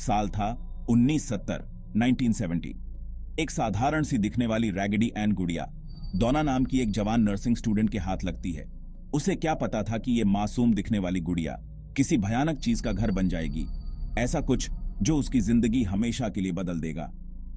साल था 1970, 1970। एक साधारण सी दिखने वाली रैगडी एन गुड़िया डोना नाम की एक जवान नर्सिंग स्टूडेंट के हाथ लगती है। उसे क्या पता था कि ये मासूम दिखने वाली गुड़िया किसी भयानक चीज का घर बन जाएगी, ऐसा कुछ जो उसकी जिंदगी हमेशा के लिए बदल देगा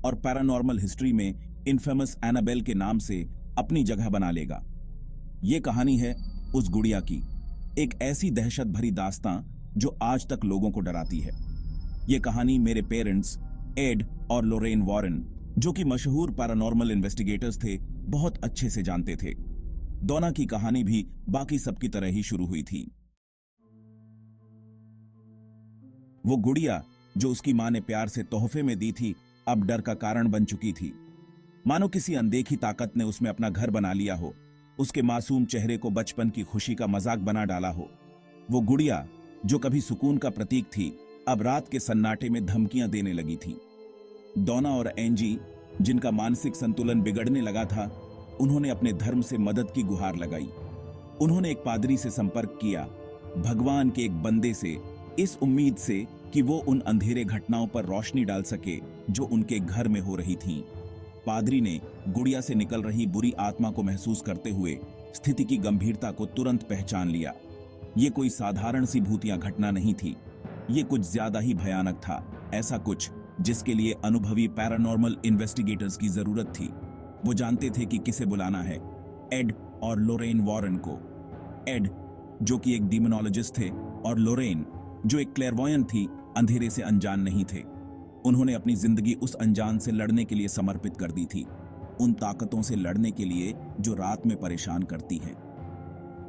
और पैरानॉर्मल हिस्ट्री में इनफेमस एनाबेल के नाम से अपनी जगह बना लेगा। ये कहानी है उस गुड़िया की, एक ऐसी दहशत भरी दास्तां जो आज तक लोगों को डराती है। ये कहानी मेरे पेरेंट्स एड और लोरेन वॉरेन, जो कि मशहूर पैरानॉर्मल इन्वेस्टिगेटर्स थे, बहुत अच्छे से जानते थे। डोना की कहानी भी बाकी सबकी तरह ही शुरू हुई थी। वो गुड़िया जो उसकी मां ने प्यार से तोहफे में दी थी, अब डर का कारण बन चुकी थी। मानो किसी अनदेखी ताकत ने उसमें अपना घर बना लिया हो, उसके मासूम चेहरे को बचपन की खुशी का मजाक बना डाला हो। वो गुड़िया जो कभी सुकून का प्रतीक थी, अब रात के सन्नाटे में धमकियां देने लगी थी। डोना और एंजी, जिनका मानसिक संतुलन बिगड़ने लगा था, उन्होंने अपने धर्म से मदद की गुहार लगाई। उन्होंने एक पादरी से संपर्क किया, भगवान के एक बंदे से, इस उम्मीद से कि वो उन अंधेरे घटनाओं पर रोशनी डाल सके जो उनके घर में हो रही थीं। पादरी ने गुड़िया से निकल रही बुरी आत्मा को महसूस करते हुए स्थिति की गंभीरता को तुरंत पहचान लिया। ये कोई साधारण सी भूतिया घटना नहीं थी, ये कुछ ज्यादा ही भयानक था, ऐसा कुछ जिसके लिए अनुभवी पैरानॉर्मल इन्वेस्टिगेटर्स की जरूरत थी। वो जानते थे कि किसे बुलाना है, एड और लोरेन वॉरेन को। एड जो कि एक डीमोनोलॉजिस्ट थे और लोरेन जो एक क्लेयरवॉयंट थी, अंधेरे से अनजान नहीं थे। उन्होंने अपनी जिंदगी उस अनजान से लड़ने के लिए समर्पित कर दी थी, उन ताकतों से लड़ने के लिए जो रात में परेशान करती हैं।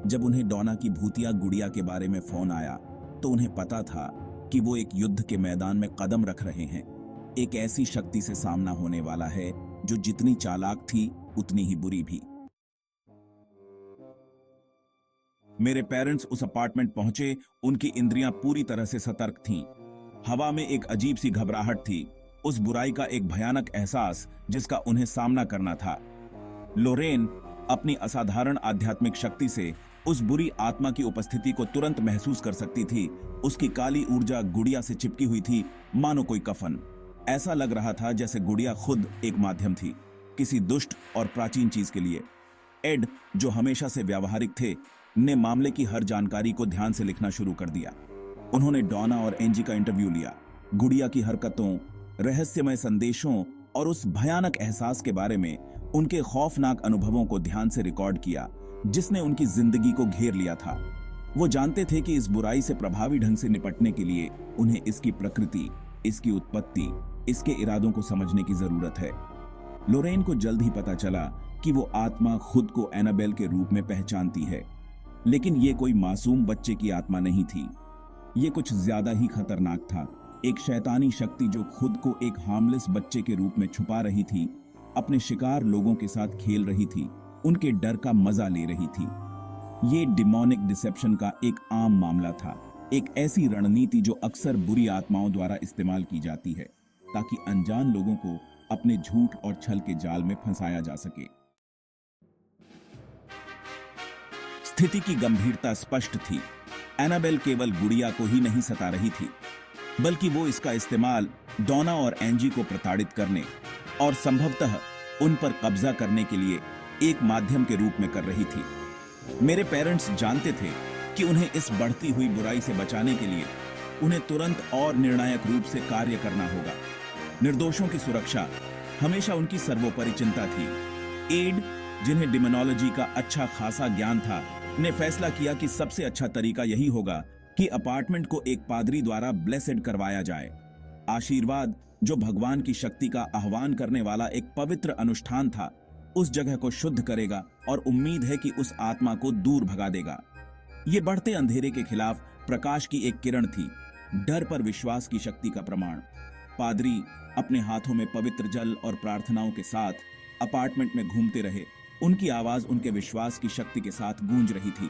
जब उन्हें डोना की भूतिया गुड़िया के बारे में फोन आया तो उन्हें पता था कि वो एक युद्ध के मैदान में कदम रख रहे हैं। एक ऐसी शक्ति से सामना होने वाला है जो जितनी चालाक थी उतनी ही बुरी भी। मेरे पेरेंट्स उस अपार्टमेंट पहुंचे, उनकी इंद्रियां पूरी तरह से सतर्क थीं। हवा में एक अजीब सी घबराहट थी, उस बुराई का एक भयानक एहसास जिसका उन्हें सामना करना था। लोरेन अपनी असाधारण आध्यात्मिक शक्ति से उस बुरी आत्मा की उपस्थिति को तुरंत महसूस कर सकती थी। उसकी काली ऊर्जा गुड़िया से चिपकी हुई थी, मानो कोई कफन। ऐसा लग रहा था जैसे गुड़िया खुद एक माध्यम थी किसी दुष्ट और प्राचीन चीज के लिए। एड, जो हमेशा से व्यावहारिक थे, ने मामले की हर जानकारी को ध्यान से लिखना शुरू कर दिया। उन्होंने डोना और एंजी का इंटरव्यू लिया, गुड़िया की हरकतों, रहस्यमय संदेशों और उस भयानक एहसास के बारे में उनके खौफनाक अनुभवों को ध्यान से रिकॉर्ड किया जिसने उनकी जिंदगी को घेर लिया था। वो जानते थे कि इस बुराई से प्रभावी ढंग से निपटने के लिए उन्हें इसकी प्रकृति, इसकी उत्पत्ति, इसके इरादों को समझने की जरूरत है। लोरेन को जल्द ही पता चला कि वो आत्मा खुद को एनाबेल के रूप में पहचानती है, लेकिन ये कोई मासूम बच्चे की आत्मा नहीं थी। ये कुछ ज्यादा ही खतरनाक था, एक शैतानी शक्ति जो खुद को एक हार्मलेस बच्चे के रूप में छुपा रही थी, अपने शिकार लोगों के साथ खेल रही थी, उनके डर का मजा ले रही थी। ये डिमोनिक डिसेप्शन का एक आम मामला था, एक ऐसी रणनीति जो अक्सर बुरी आत्माओं द्वारा इस्तेमाल की जाती है ताकि अनजान लोगों को अपने झूठ और छल के जाल में फंसाया जा सके। स्थिति की गंभीरता स्पष्ट थी। एनाबेल केवल गुड़िया को ही नहीं सता रही थी, बल्कि वो इसका इस्तेमाल डोना और एंजी को प्रताड़ित करने और संभवतः उन पर कब्जा करने के लिए एक माध्यम के रूप में कर रही थी। मेरे पेरेंट्स जानते थे कि उन्हें इस बढ़ती हुई बुराई से बचाने के लिए उन्हें तुरंत और निर्णायक रूप से कार्य करना होगा। निर्दोषों की सुरक्षा हमेशा उनकी सर्वोपरि चिंता थी। एड, जिन्हें डिमोनोलॉजी का अच्छा खासा ज्ञान था, ने फैसला किया कि सबसे अच्छा तरीका यही होगा कि अपार्टमेंट को एक पादरी द्वारा ब्लेसेड करवाया जाए। आशीर्वाद, जो भगवान की शक्ति का आह्वान करने वाला एक पवित्र अनुष्ठान था, उस जगह को शुद्ध करेगा और उम्मीद है कि उस आत्मा को दूर भगा देगा। ये बढ़ते अंधेरे के खिलाफ प्रकाश की एक किरण थी, डर पर विश्वास की शक्ति का प्रमाण। पादरी अपने हाथों में पवित्र जल और प्रार्थनाओं के साथ अपार्टमेंट में घूमते रहे। उनकी आवाज उनके विश्वास की शक्ति के साथ गूंज रही थी,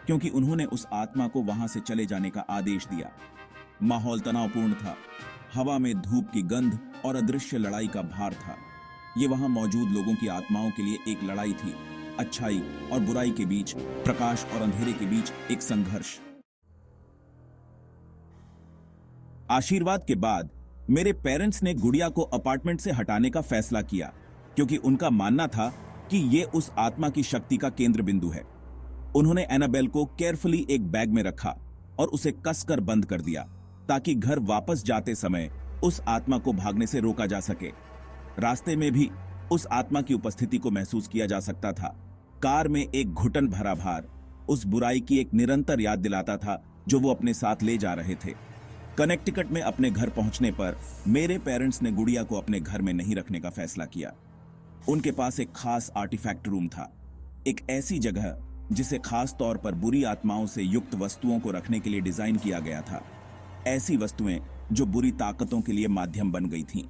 क्योंकि उन्होंने उस आत्मा को वहां से चले जाने का आदेश दिया। माहौल तनावपूर्ण था, हवा में धूप की गंध और अदृश्य लड़ाई का भार था। ये वहां मौजूद लोगों की आत्माओं के लिए एक लड़ाई थी, अच्छाई और बुराई के बीच, प्रकाश और अंधेरे के बीच एक संघर्ष। आशीर्वाद के बाद मेरे पेरेंट्स ने गुड़िया को अपार्टमेंट से हटाने का फैसला किया, क्योंकि उनका मानना था कि ये उस आत्मा की शक्ति का केंद्र बिंदु है। उन्होंने एनाबेल को केयरफुली एक बैग में रखा और उसे कसकर बंद कर दिया, ताकि घर वापस जाते समय उस आत्मा को भागने से रोका जा सके। रास्ते में भी उस आत्मा की उपस्थिति को महसूस किया जा सकता था। कार में एक घुटन भरा भार उस बुराई की एक निरंतर याद दिलाता था जो वो अपने साथ ले जा रहे थे। कनेक्टिकट में अपने घर पहुंचने पर मेरे पेरेंट्स ने गुड़िया को अपने घर में नहीं रखने का फैसला किया। उनके पास एक खास आर्टिफैक्ट रूम था, एक ऐसी जगह जिसे खास तौर पर बुरी आत्माओं से युक्त वस्तुओं को रखने के लिए डिजाइन किया गया था। ऐसी वस्तुएं जो बुरी ताकतों के लिए माध्यम बन गई थीं।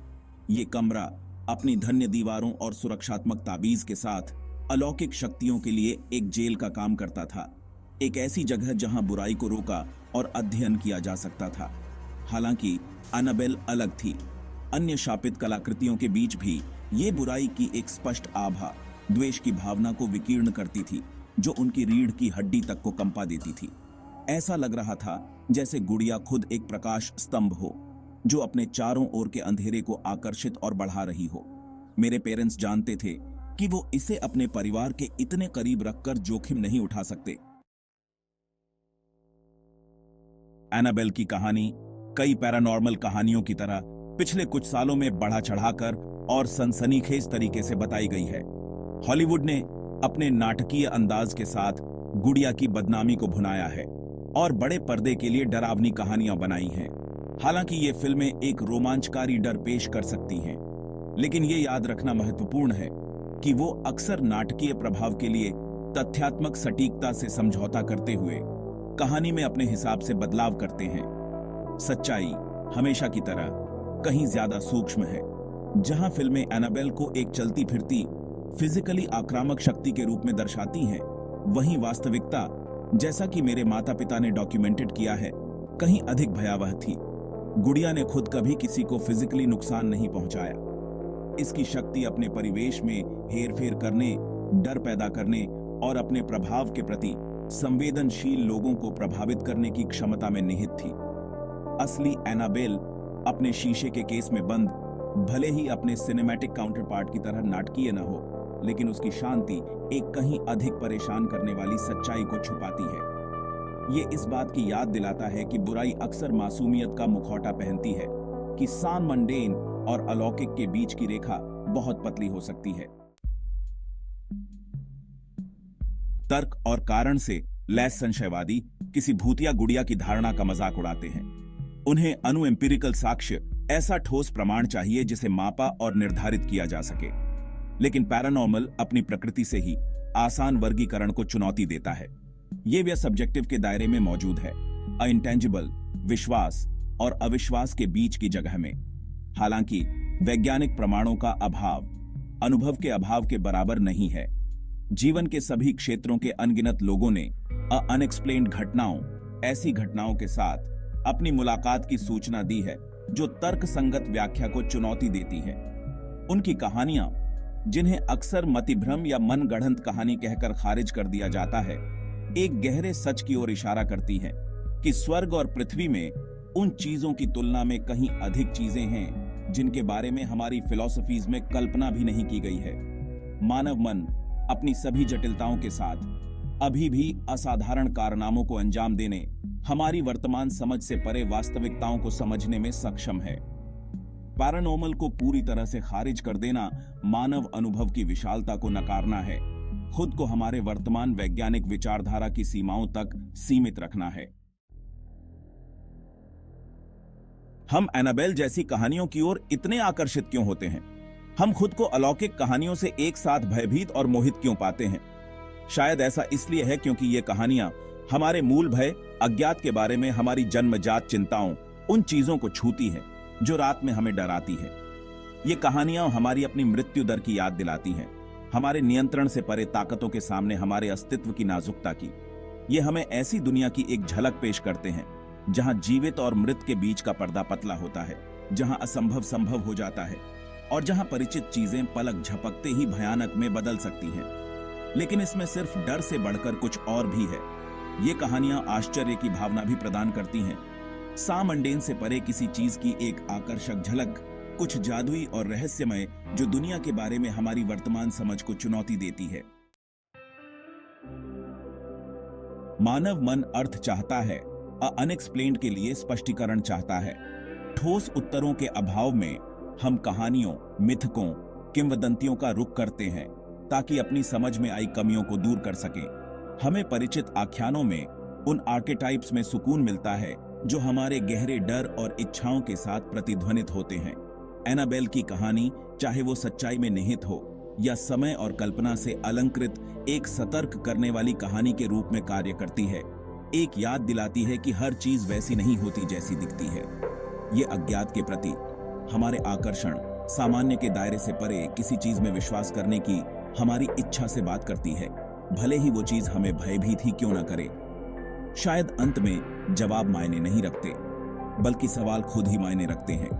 ये कमरा अपनी धन्य दीवारों और सुरक्षात्मक ताबीज के साथ अलौकिक शक्तियों के लिए एक जेल का काम करता था, एक ऐसी जगह जहां बुराई को रोका और अध्ययन किया जा सकता था। हालांकि एनाबेल अलग थी। अन्य शापित कलाकृतियों के बीच भी ये बुराई की एक स्पष्ट आभा द्वेष की भावना को विकीर्ण करती थी, जो उनकी रीढ़ की हड्डी तक को कंपा देती थी। ऐसा लग रहा था जैसे गुड़िया खुद एक प्रकाश स्तंभ हो, जो अपने चारों ओर के अंधेरे को आकर्षित और बढ़ा रही हो। मेरे पेरेंट्स जानते थे कि वो इसे अपने परिवार के इतने करीब रखकर जोखिम नहीं उठा सकते। एनाबेल की कहानी कई पैरानॉर्मल कहानियों की तरह पिछले कुछ सालों में बढ़ा चढ़ाकर और सनसनीखेज तरीके से बताई गई है। हॉलीवुड ने अपने नाटकीय अंदाज के साथ गुड़िया की बदनामी को भुनाया है और बड़े पर्दे के लिए डरावनी कहानियां बनाई हैं। हालांकि ये फिल्में एक रोमांचकारी डर पेश कर सकती हैं, लेकिन ये याद रखना महत्वपूर्ण है कि वो अक्सर नाटकीय प्रभाव के लिए तथ्यात्मक सटीकता से समझौता करते हुए कहानी में अपने हिसाब से बदलाव करते हैं। सच्चाई हमेशा की तरह कहीं ज्यादा सूक्ष्म है। जहां फिल्में एनाबेल को एक चलती फिरती फिजिकली आक्रामक शक्ति के रूप में दर्शाती हैं, वहीं वास्तविकता, जैसा कि मेरे माता पिता ने डॉक्यूमेंटेड किया है, कहीं अधिक भयावह थी। गुड़िया ने खुद कभी किसी को फिजिकली नुकसान नहीं पहुंचाया। इसकी शक्ति अपने परिवेश में हेरफेर करने, डर पैदा करने और अपने प्रभाव के प्रति संवेदनशील लोगों को प्रभावित करने की क्षमता में निहित थी। असली एनाबेल अपने शीशे के केस में बंद भले ही अपने सिनेमैटिक काउंटरपार्ट की तरह नाटकीय न हो, लेकिन उसकी शांति एक कहीं अधिक परेशान करने वाली सच्चाई को छुपाती है। ये इस बात की याद दिलाता है कि बुराई अक्सर मासूमियत का मुखौटा पहनती है, कि सान मंडेन और अलौकिक के बीच की रेखा बहुत पतली हो सकती है। तर्क और कारण से लैस संशयवादी किसी भूतिया गुड़िया की धारणा का मजाक उड़ाते हैं। उन्हें अनु-एम्पिरिकल साक्ष्य, ऐसा ठोस प्रमाण चाहिए जिसे मापा और निर्धारित किया जा सके। लेकिन पैरानॉर्मल अपनी प्रकृति से ही आसान वर्गीकरण को चुनौती देता है। ये वह सब्जेक्टिव के दायरे में मौजूद है, इंटेंजिबल, विश्वास और अविश्वास के बीच की जगह में। हालांकि वैज्ञानिक प्रमाणों का अभाव अनुभव के अभाव के बराबर नहीं है। जीवन के सभी क्षेत्रों के अनगिनत लोगों ने अनएक्सप्लेन्ड घटनाओं, ऐसी घटनाओं के साथ अपनी मुलाकात की सूचना दी है जो तर्क संगत व्याख्या को चुनौती देती है। उनकी कहानियां, जिन्हें अक्सर मतिभ्रम या मनगढ़ंत कहानी कहकर खारिज कर दिया जाता है, एक गहरे सच की ओर इशारा करती हैं कि स्वर्ग और पृथ्वी में उन चीजों की तुलना में कहीं अधिक चीजें हैं जिनके बारे में हमारी फिलॉसफीज में कल्पना भी नहीं की गई है। मानव मन अपनी सभी जटिलताओं के साथ अभी भी असाधारण कारनामों को अंजाम देने, हमारी वर्तमान समझ से परे वास्तविकताओं को समझने में सक्षम है। पैरानॉर्मल को पूरी तरह से खारिज कर देना मानव अनुभव की विशालता को नकारना है, खुद को हमारे वर्तमान वैज्ञानिक विचारधारा की सीमाओं तक सीमित रखना है। हम एनाबेल जैसी कहानियों की ओर इतने आकर्षित क्यों होते हैं? हम खुद को अलौकिक कहानियों से एक साथ भयभीत और मोहित क्यों पाते हैं? शायद ऐसा इसलिए है क्योंकि ये कहानियां हमारे मूल भय, अज्ञात के बारे में हमारी जन्मजात चिंताओं, उन चीजों को छूती है जो रात में हमें डराती है। ये कहानियां हमारी अपनी मृत्यु दर की याद दिलाती हैं, हमारे नियंत्रण से परे ताकतों के सामने हमारे अस्तित्व की नाजुकता की। ये हमें ऐसी दुनिया की एक झलक पेश करते हैं जहां जीवित और मृत के बीच का पर्दा पतला होता है, जहां असंभव संभव हो जाता है और जहां परिचित चीजें पलक झपकते ही भयानक में बदल सकती हैं। लेकिन इसमें सिर्फ डर से बढ़कर कुछ और भी है। ये कहानियां आश्चर्य की भावना भी प्रदान करती हैं। सामंडेन से परे किसी चीज की एक आकर्षक झलक, कुछ जादुई और रहस्यमय जो दुनिया के बारे में हमारी वर्तमान समझ को चुनौती देती है। मानव मन अर्थ चाहता है, अनएक्सप्लेन्ड के लिए स्पष्टीकरण चाहता है। ठोस उत्तरों के अभाव में हम कहानियों, मिथकों, किंवदंतियों का रुख करते हैं ताकि अपनी समझ में आई कमियों को दूर कर सकें। हमें परिचित आख्यानों में उन आर्केटाइप्स में सुकून मिलता है जो हमारे गहरे डर और इच्छाओं के साथ प्रतिध्वनित होते हैं। एनाबेल की कहानी, चाहे वो सच्चाई में निहित हो या समय और कल्पना से अलंकृत, एक सतर्क करने वाली कहानी के रूप में कार्य करती है। एक याद दिलाती है कि हर चीज वैसी नहीं होती जैसी दिखती है। ये अज्ञात के प्रति हमारे आकर्षण, सामान्य के दायरे से परे किसी चीज में विश्वास करने की हमारी इच्छा से बात करती है, भले ही वो चीज हमें भयभीत ही क्यों न करे। शायद अंत में जवाब मायने नहीं रखते, बल्कि सवाल खुद ही मायने रखते हैं।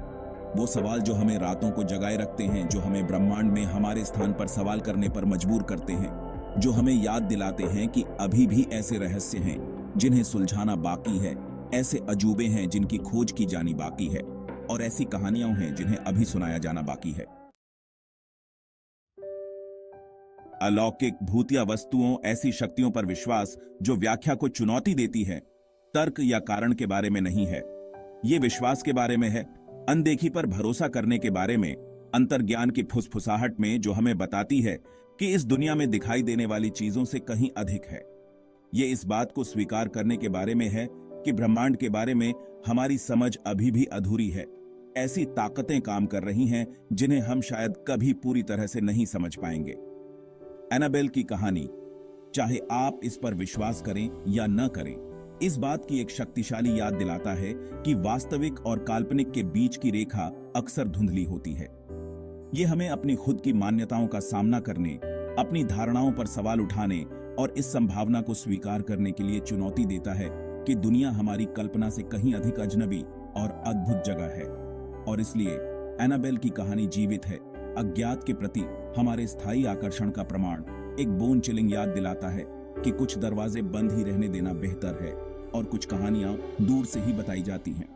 वो सवाल जो हमें रातों को जगाए रखते हैं, जो हमें ब्रह्मांड में हमारे स्थान पर सवाल करने पर मजबूर करते हैं, जो हमें याद दिलाते हैं कि अभी भी ऐसे रहस्य हैं जिन्हें सुलझाना बाकी है, ऐसे अजूबे हैं जिनकी खोज की जानी बाकी है, और ऐसी कहानियां हैं जिन्हें अभी सुनाया जाना बाकी है। अलौकिक, भूतिया वस्तुओं, ऐसी शक्तियों पर विश्वास जो व्याख्या को चुनौती देती है, तर्क या कारण के बारे में नहीं है। ये विश्वास के बारे में है, अनदेखी पर भरोसा करने के बारे में, अंतर्ज्ञान की फुसफुसाहट में जो हमें बताती है कि इस दुनिया में दिखाई देने वाली चीजों से कहीं अधिक है। ये इस बात को स्वीकार करने के बारे में है कि ब्रह्मांड के बारे में हमारी समझ अभी भी अधूरी है। ऐसी ताकतें काम कर रही हैं जिन्हें हम शायद कभी पूरी तरह से नहीं समझ पाएंगे। एनाबेल की कहानी, चाहे आप इस पर विश्वास करें या न करें, इस बात की एक शक्तिशाली याद दिलाता है कि वास्तविक और काल्पनिक के बीच की रेखा अक्सर धुंधली होती है। ये हमें अपनी खुद की मान्यताओं का सामना करने, अपनी धारणाओं पर सवाल उठाने और इस संभावना को स्वीकार करने के लिए चुनौती देता है कि दुनिया हमारी कल्पना से कहीं अधिक अजनबी और अद्भुत जगह है। और इसलिए एनाबेल की कहानी जीवित है, अज्ञात के प्रति हमारे स्थायी आकर्षण का प्रमाण, एक बोन चिलिंग याद दिलाता है कि कुछ दरवाजे बंद ही रहने देना बेहतर है और कुछ कहानियां दूर से ही बताई जाती हैं।